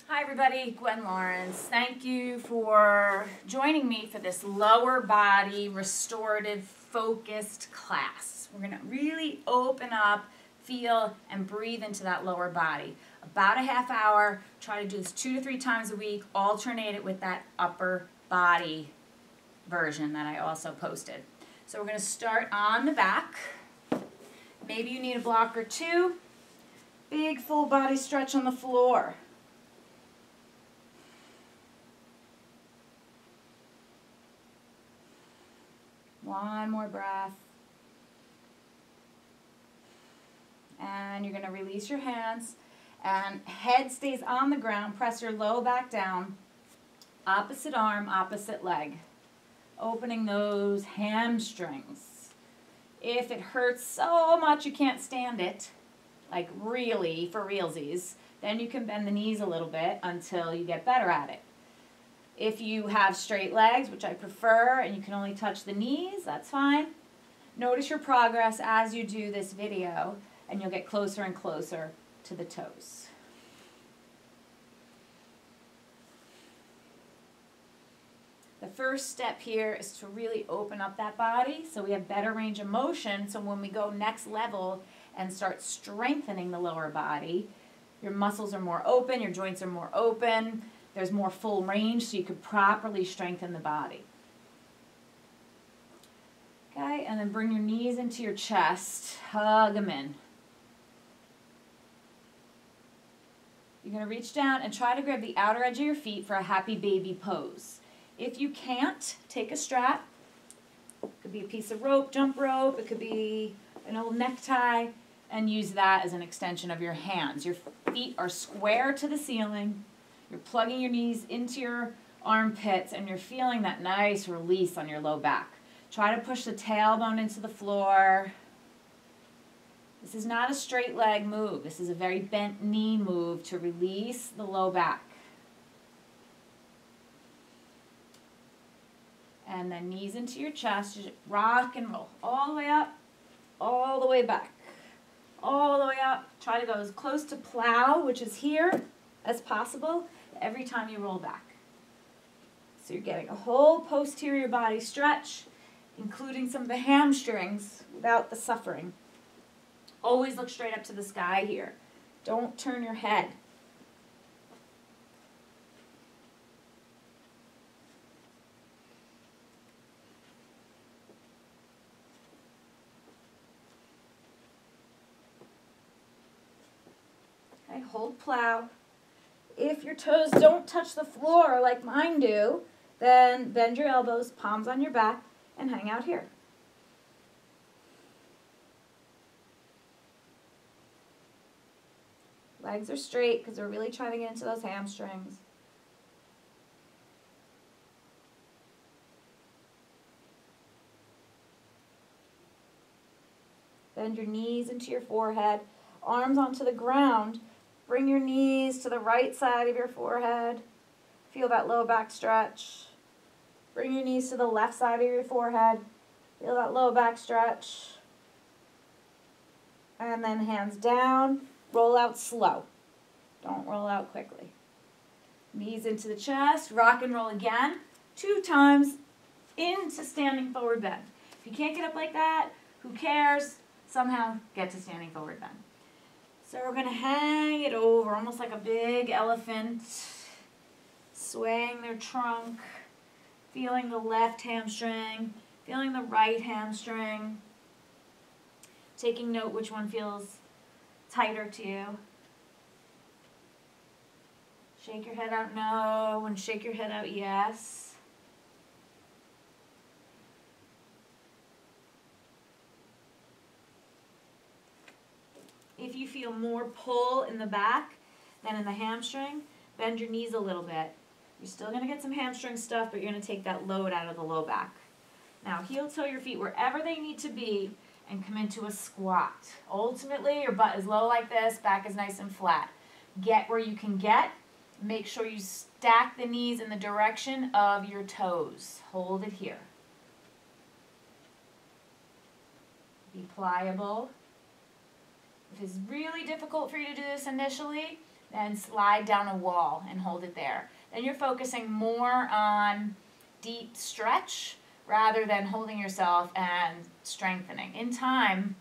Hi everybody, Gwen Lawrence. Thank you for joining me for this lower body restorative focused class. We're going to really open up, feel, and breathe into that lower body. About a half hour. Try to do this 2 to 3 times a week. Alternate it with that upper body version that I also posted. So we're going to start on the back. Maybe you need a block or two. Big full body stretch on the floor. One more breath. And you're going to release your hands. And head stays on the ground. Press your low back down. Opposite arm, opposite leg. Opening those hamstrings. If it hurts so much you can't stand it, like really for realsies, then you can bend the knees a little bit until you get better at it. If you have straight legs, which I prefer, and you can only touch the knees, that's fine. Notice your progress as you do this video, and you'll get closer and closer to the toes. The first step here is to really open up that body so we have better range of motion, so when we go next level and start strengthening the lower body, your muscles are more open, your joints are more open, there's more full range so you could properly strengthen the body. Okay, and then bring your knees into your chest, hug them in. You're going to reach down and try to grab the outer edge of your feet for a happy baby pose. If you can't, take a strap. It could be a piece of rope, jump rope, it could be an old necktie, and use that as an extension of your hands. Your feet are square to the ceiling. You're plugging your knees into your armpits, and you're feeling that nice release on your low back. Try to push the tailbone into the floor. This is not a straight leg move. This is a very bent knee move to release the low back. And then knees into your chest. Just rock and roll all the way up, all the way back, all the way up. Try to go as close to plow, which is here, as possible every time you roll back. So you're getting a whole posterior body stretch, including some of the hamstrings without the suffering. Always look straight up to the sky here. Don't turn your head. Okay, hold plow. If your toes don't touch the floor like mine do, then bend your elbows, palms on your back, and hang out here. Legs are straight because we're really trying to get into those hamstrings. Bend your knees into your forehead, arms onto the ground. Bring your knees to the right side of your forehead. Feel that low back stretch. Bring your knees to the left side of your forehead. Feel that low back stretch. And then hands down. Roll out slow. Don't roll out quickly. Knees into the chest. Rock and roll again. 2 times into standing forward bend. If you can't get up like that, who cares? Somehow get to standing forward bend. So we're going to hang it over, almost like a big elephant, swaying their trunk, feeling the left hamstring, feeling the right hamstring, taking note which one feels tighter to you. Shake your head out no, and shake your head out yes. If you feel more pull in the back than in the hamstring, bend your knees a little bit. You're still going to get some hamstring stuff, but you're going to take that load out of the low back. Now, heel toe your feet wherever they need to be and come into a squat. Ultimately, your butt is low like this, back is nice and flat. Get where you can get. Make sure you stack the knees in the direction of your toes. Hold it here. Be pliable. If it's really difficult for you to do this initially, Then slide down a wall and hold it there. Then you're focusing more on deep stretch rather than holding yourself and strengthening. In time,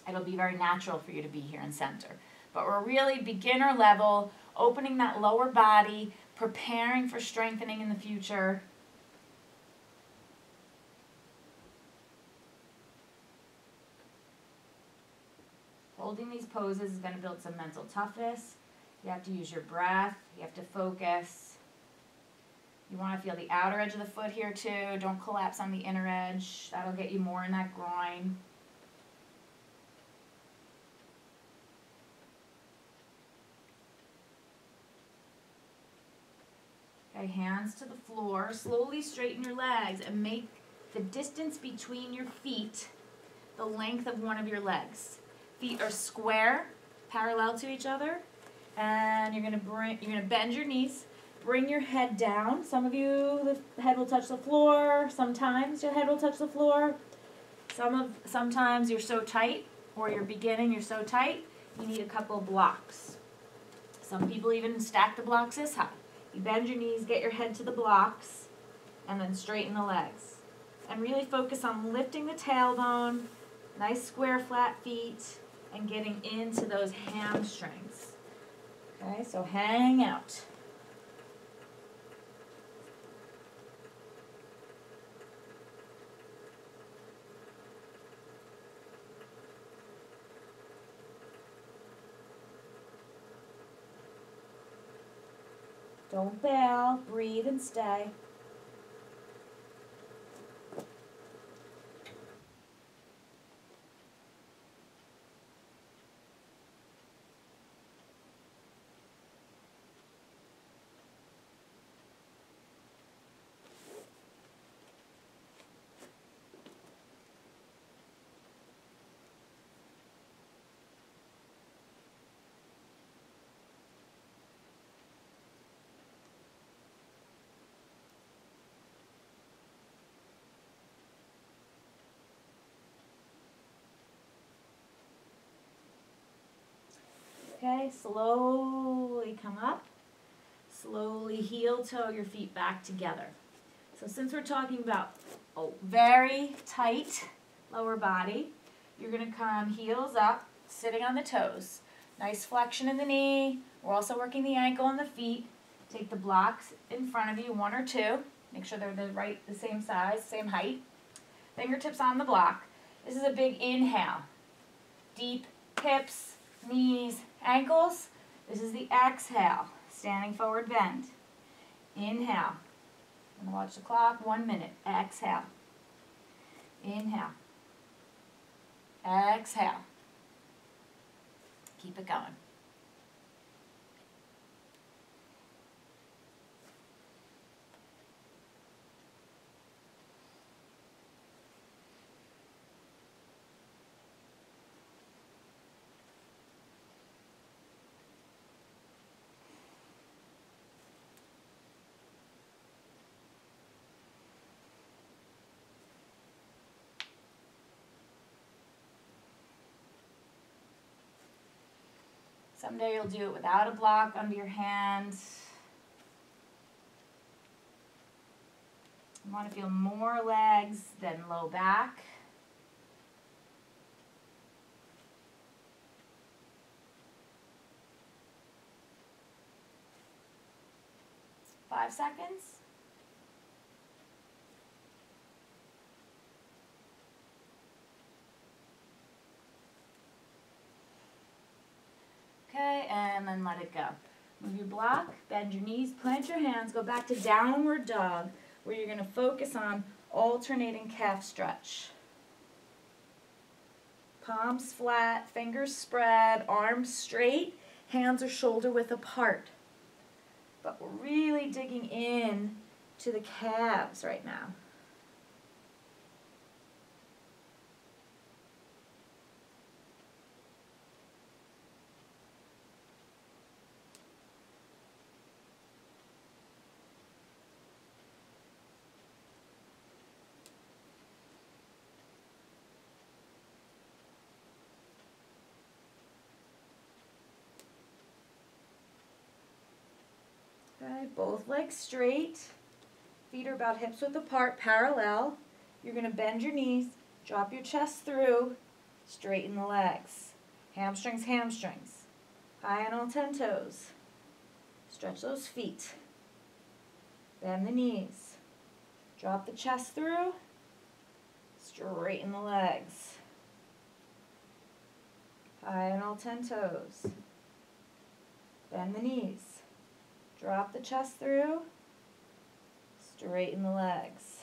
it'll be very natural for you to be here in center. But we're really beginner level, opening that lower body, preparing for strengthening in the future. Holding these poses is going to build some mental toughness. You have to use your breath. You have to focus. You want to feel the outer edge of the foot here too. Don't collapse on the inner edge. That'll get you more in that groin. Okay, hands to the floor. Slowly straighten your legs and make the distance between your feet the length of one of your legs. Feet are square, parallel to each other, and you're gonna bend your knees, bring your head down. Some of you, the head will touch the floor. Sometimes your head will touch the floor. Sometimes you're so tight, or you're beginning, you're so tight, you need a couple of blocks. Some people even stack the blocks this high. You bend your knees, get your head to the blocks, and then straighten the legs. And really focus on lifting the tailbone, nice square flat feet, and getting into those hamstrings. Okay, so hang out. Don't bail, breathe and stay. Okay, slowly come up. Slowly heel toe your feet back together. So since we're talking about a very tight lower body, you're going to come heels up, sitting on the toes. Nice flexion in the knee. We're also working the ankle and the feet. Take the blocks in front of you, one or two. Make sure they're the same size, same height. Fingertips on the block. This is a big inhale. Deep hips, knees, ankles. This is the exhale. Standing forward bend. Inhale. I'm going to watch the clock. 1 minute. Exhale. Inhale. Exhale. Keep it going. Someday you'll do it without a block under your hands. You want to feel more legs than low back. Five seconds. Okay, and then let it go. Move your block, bend your knees, plant your hands, go back to downward dog, where you're going to focus on alternating calf stretch. Palms flat, fingers spread, arms straight, hands are shoulder width apart. But we're really digging in to the calves right now. Okay, both legs straight. Feet are about hips width apart, parallel. You're going to bend your knees, drop your chest through, straighten the legs. Hamstrings, hamstrings. High on all 10 toes. Stretch those feet. Bend the knees. Drop the chest through, straighten the legs. High on all 10 toes. Bend the knees. Drop the chest through, straighten the legs.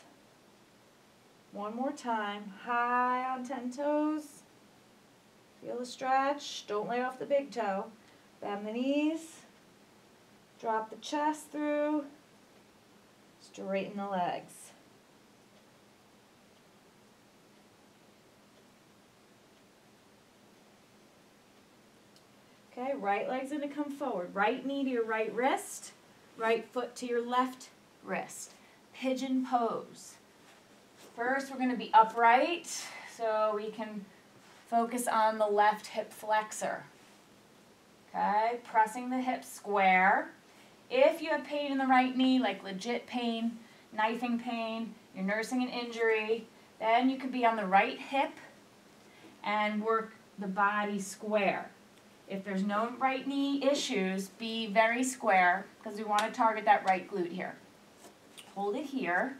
One more time, high on 10 toes. Feel the stretch, don't lay off the big toe. Bend the knees, drop the chest through, straighten the legs. Okay, right leg's going to come forward. Right knee to your right wrist, right foot to your left wrist. Pigeon pose. First, we're going to be upright so we can focus on the left hip flexor. Okay, pressing the hips square. If you have pain in the right knee, like legit pain, knifing pain, you're nursing an injury, then you could be on the right hip and work the body square. If there's no right knee issues, be very square because we want to target that right glute here. Hold it here.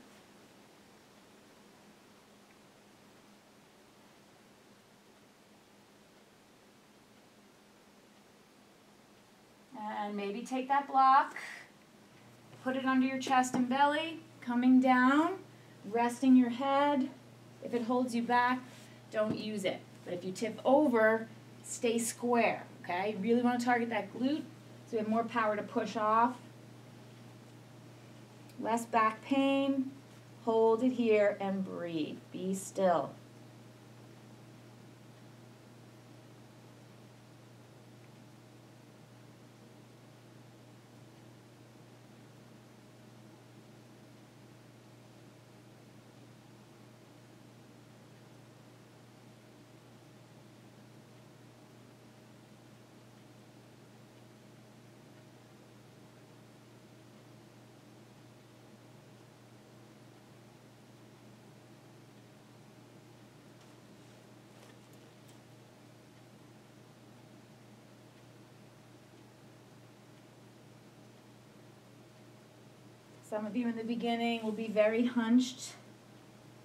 And maybe take that block, put it under your chest and belly, coming down, resting your head. If it holds you back, don't use it. But if you tip over, stay square, okay? You really want to target that glute so we have more power to push off. Less back pain. Hold it here and breathe. Be still. Some of you in the beginning will be very hunched.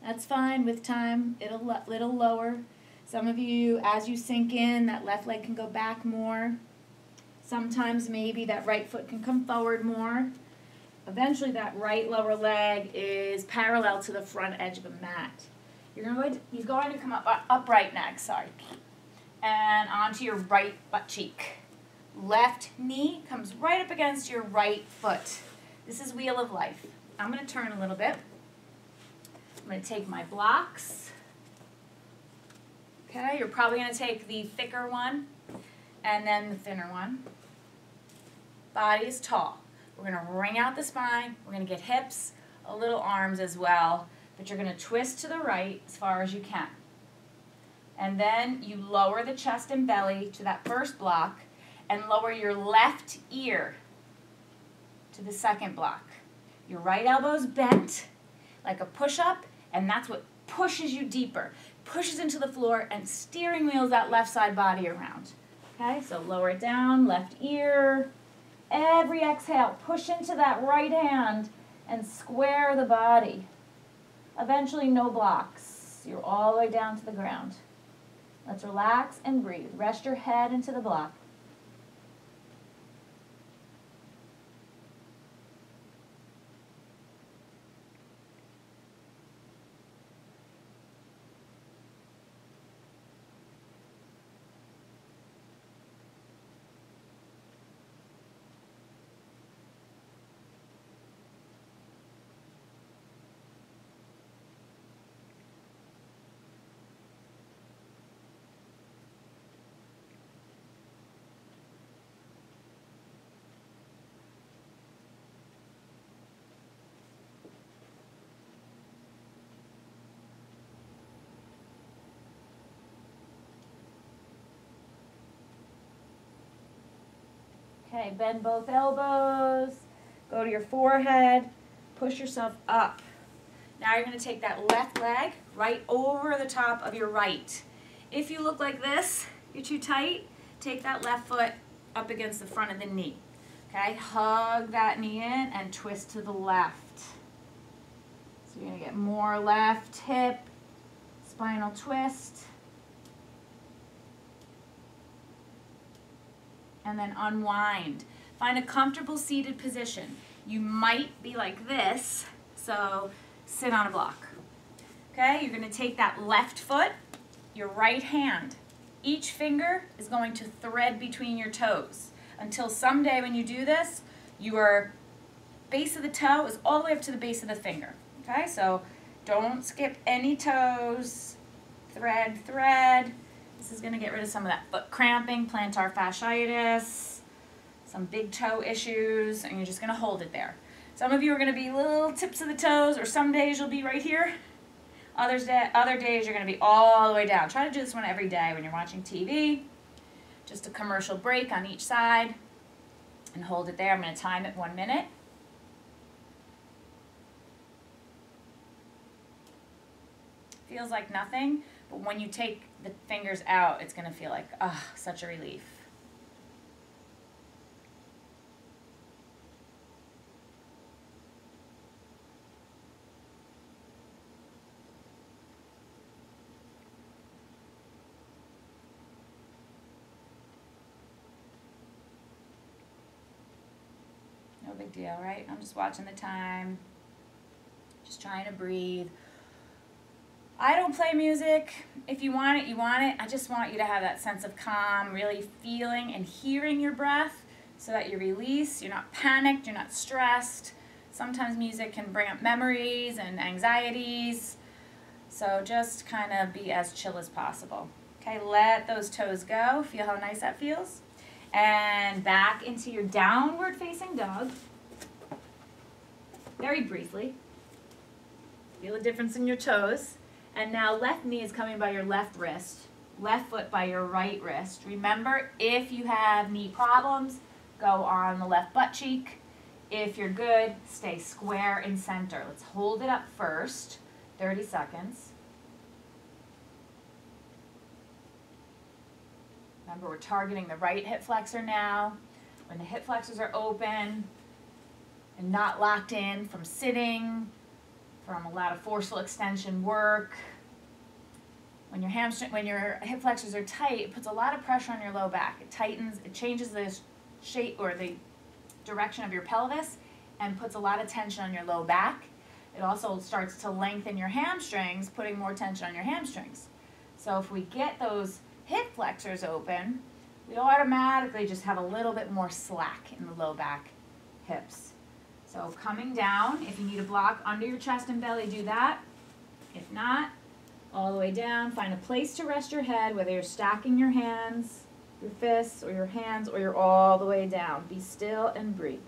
That's fine. With time, it'll lower. Some of you, as you sink in, that left leg can go back more. Sometimes maybe that right foot can come forward more. Eventually that right lower leg is parallel to the front edge of the mat. You're going to come up upright next, and onto your right butt cheek. Left knee comes right up against your right foot. This is Wheel of Life. I'm going to turn a little bit. I'm going to take my blocks. Okay, you're probably going to take the thicker one and then the thinner one. Body is tall. We're going to wring out the spine. We're going to get hips, a little arms as well, but you're going to twist to the right as far as you can. And then you lower the chest and belly to that first block and lower your left ear to the second block. Your right elbow's bent like a push-up, and that's what pushes you deeper, pushes into the floor, and steering wheels that left side body around. Okay, so lower it down, left ear. Every exhale, push into that right hand and square the body. Eventually, no blocks. You're all the way down to the ground. Let's relax and breathe. Rest your head into the block. Okay, bend both elbows. Go to your forehead, push yourself up. Now you're going to take that left leg right over the top of your right. If you look like this, you're too tight, take that left foot up against the front of the knee. Okay, hug that knee in and twist to the left. So you're going to get more left hip, spinal twist. And then unwind. Find a comfortable seated position. You might be like this, so sit on a block. Okay, you're going to take that left foot, your right hand. Each finger is going to thread between your toes until someday when you do this, your base of the toe is all the way up to the base of the finger. Okay, so don't skip any toes. Thread, thread. This is going to get rid of some of that foot cramping, plantar fasciitis, some big toe issues, and you're just going to hold it there. Some of you are going to be little tips of the toes, or some days you'll be right here. Other days you're going to be all the way down. Try to do this one every day when you're watching TV. Just a commercial break on each side, and hold it there. I'm going to time it 1 minute. Feels like nothing, but when you take the fingers out, it's going to feel like, ah, such a relief. No big deal, right? I'm just watching the time, just trying to breathe. I don't play music. If you want it, you want it. I just want you to have that sense of calm, really feeling and hearing your breath so that you release. You're not panicked, you're not stressed. Sometimes music can bring up memories and anxieties. So just kind of be as chill as possible. Okay, let those toes go. Feel how nice that feels. And back into your downward facing dog. Very briefly. Feel the difference in your toes. And now left knee is coming by your left wrist, left foot by your right wrist. Remember, if you have knee problems, go on the left butt cheek. If you're good, stay square in center. Let's hold it up first, 30 seconds. Remember, we're targeting the right hip flexor now. When the hip flexors are open and not locked in from sitting, from a lot of forceful extension work. When your hip flexors are tight, it puts a lot of pressure on your low back. It tightens, it changes the shape or the direction of your pelvis and puts a lot of tension on your low back. It also starts to lengthen your hamstrings, putting more tension on your hamstrings. So if we get those hip flexors open, we automatically just have a little bit more slack in the low back hips. So coming down, if you need a block under your chest and belly, do that. If not, all the way down, find a place to rest your head, whether you're stacking your hands, your fists, or your hands, or you're all the way down. Be still and breathe.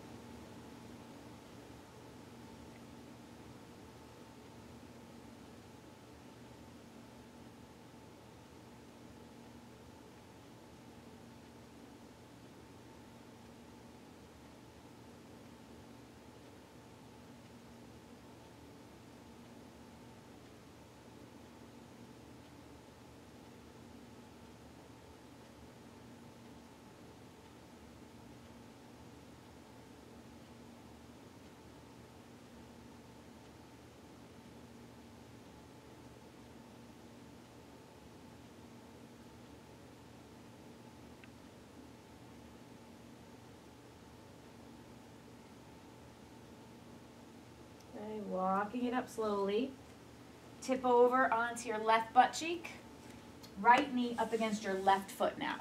Okay, walking it up slowly. Tip over onto your left butt cheek. Right knee up against your left foot now.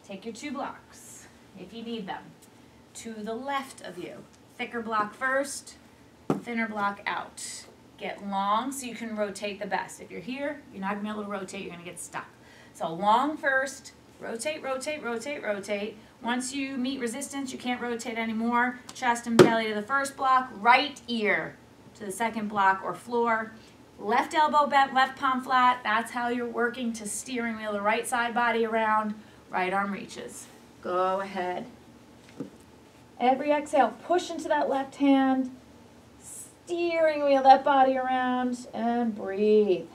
Take your 2 blocks, if you need them, to the left of you. Thicker block first, thinner block out. Get long so you can rotate the best. If you're here, you're not going to be able to rotate, you're going to get stuck. So long first, rotate, rotate, rotate, rotate. Once you meet resistance, you can't rotate anymore. Chest and belly to the first block, right ear to the second block or floor. Left elbow bent, left palm flat. That's how you're working to steering wheel the right side body around. Right arm reaches. Go ahead. Every exhale, push into that left hand, steering wheel that body around, and breathe.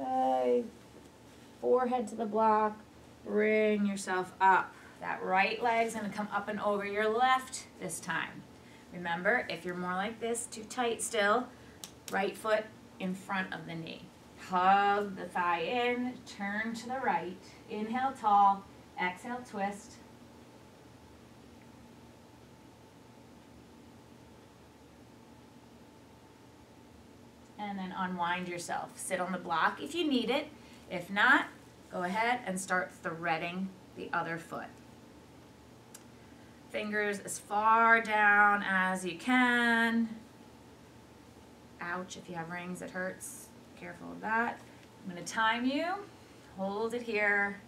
Okay, forehead to the block, bring yourself up. That right leg's gonna come up and over your left this time. Remember, if you're more like this, too tight still, right foot in front of the knee. Hug the thigh in, turn to the right. Inhale tall, exhale twist. And then unwind yourself. Sit on the block if you need it. If not, go ahead and start threading the other foot. Fingers as far down as you can. Ouch, if you have rings, it hurts. Careful of that. I'm going to time you. Hold it here.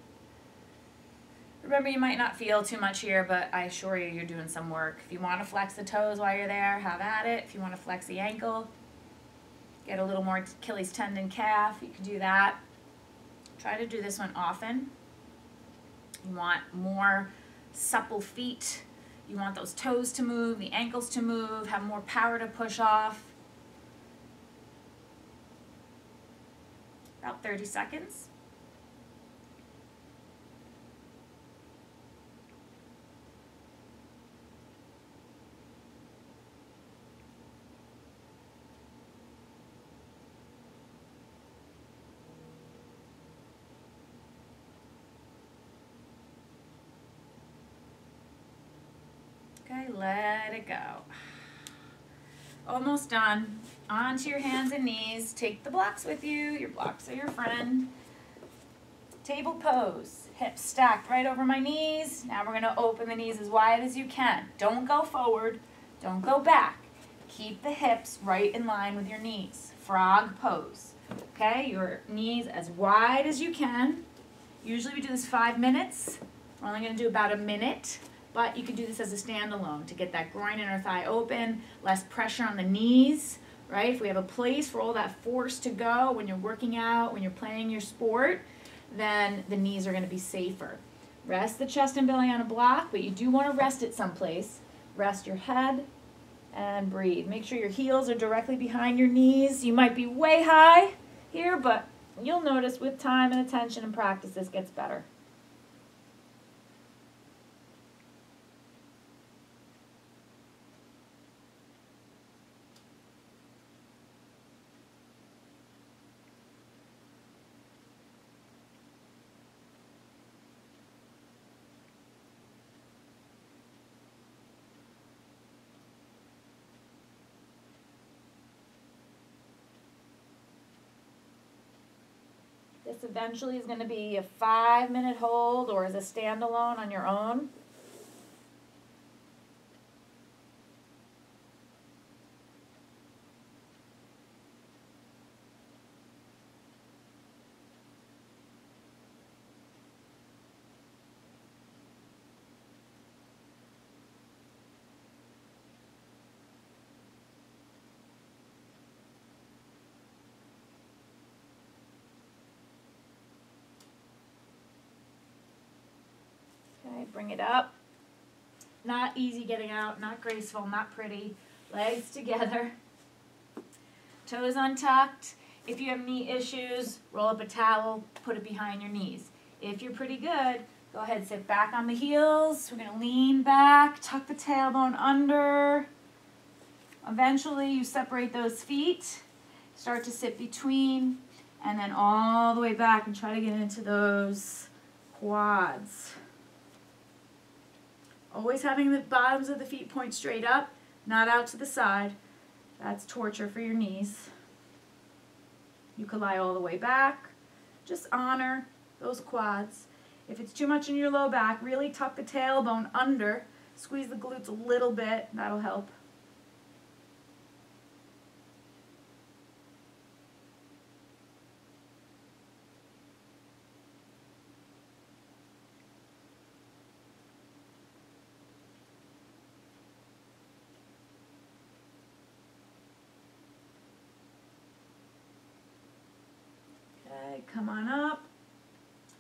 Remember, you might not feel too much here, but I assure you, you're doing some work. If you want to flex the toes while you're there, have at it. If you want to flex the ankle, get a little more Achilles tendon calf, you can do that. Try to do this one often. You want more supple feet. You want those toes to move, the ankles to move, have more power to push off. About 30 seconds. Okay, let it go. Almost done. Onto your hands and knees. Take the blocks with you. Your blocks are your friend. Table pose. Hips stacked right over my knees. Now we're going to open the knees as wide as you can. Don't go forward. Don't go back. Keep the hips right in line with your knees. Frog pose. Okay, your knees as wide as you can. Usually we do this 5 minutes. We're only going to do about a minute. But you could do this as a standalone to get that groin inner thigh open, less pressure on the knees, right? If we have a place for all that force to go when you're working out, when you're playing your sport, then the knees are going to be safer. Rest the chest and belly on a block, but you do want to rest it someplace. Rest your head and breathe. Make sure your heels are directly behind your knees. You might be way high here, but you'll notice with time and attention and practice, this gets better. This eventually is going to be a 5-minute hold or as a standalone on your own. Okay, bring it up. Not easy getting out, not graceful, not pretty. Legs together. Toes untucked. If you have knee issues, roll up a towel, put it behind your knees. If you're pretty good, go ahead, sit back on the heels. We're going to lean back, tuck the tailbone under. Eventually, you separate those feet. Start to sit between, and then all the way back and try to get into those quads. Always having the bottoms of the feet point straight up, not out to the side. That's torture for your knees. You could lie all the way back. Just honor those quads. If it's too much in your low back, really tuck the tailbone under. Squeeze the glutes a little bit. That'll help. Okay, come on up,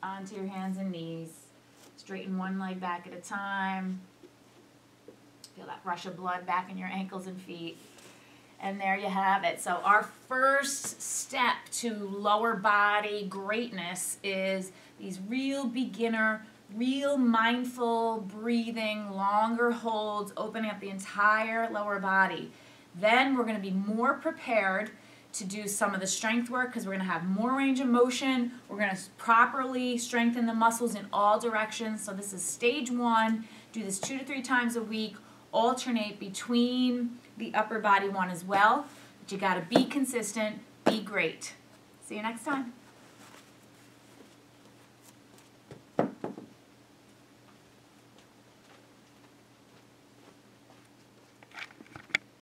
onto your hands and knees. Straighten one leg back at a time. Feel that rush of blood back in your ankles and feet. And there you have it. So our first step to lower body greatness is these real beginner, real mindful breathing, longer holds, opening up the entire lower body. Then we're going to be more prepared to do some of the strength work because we're going to have more range of motion. We're going to properly strengthen the muscles in all directions. So this is stage 1. Do this 2 to 3 times a week. Alternate between the upper body one as well. But you got to be consistent, be great. See you next time.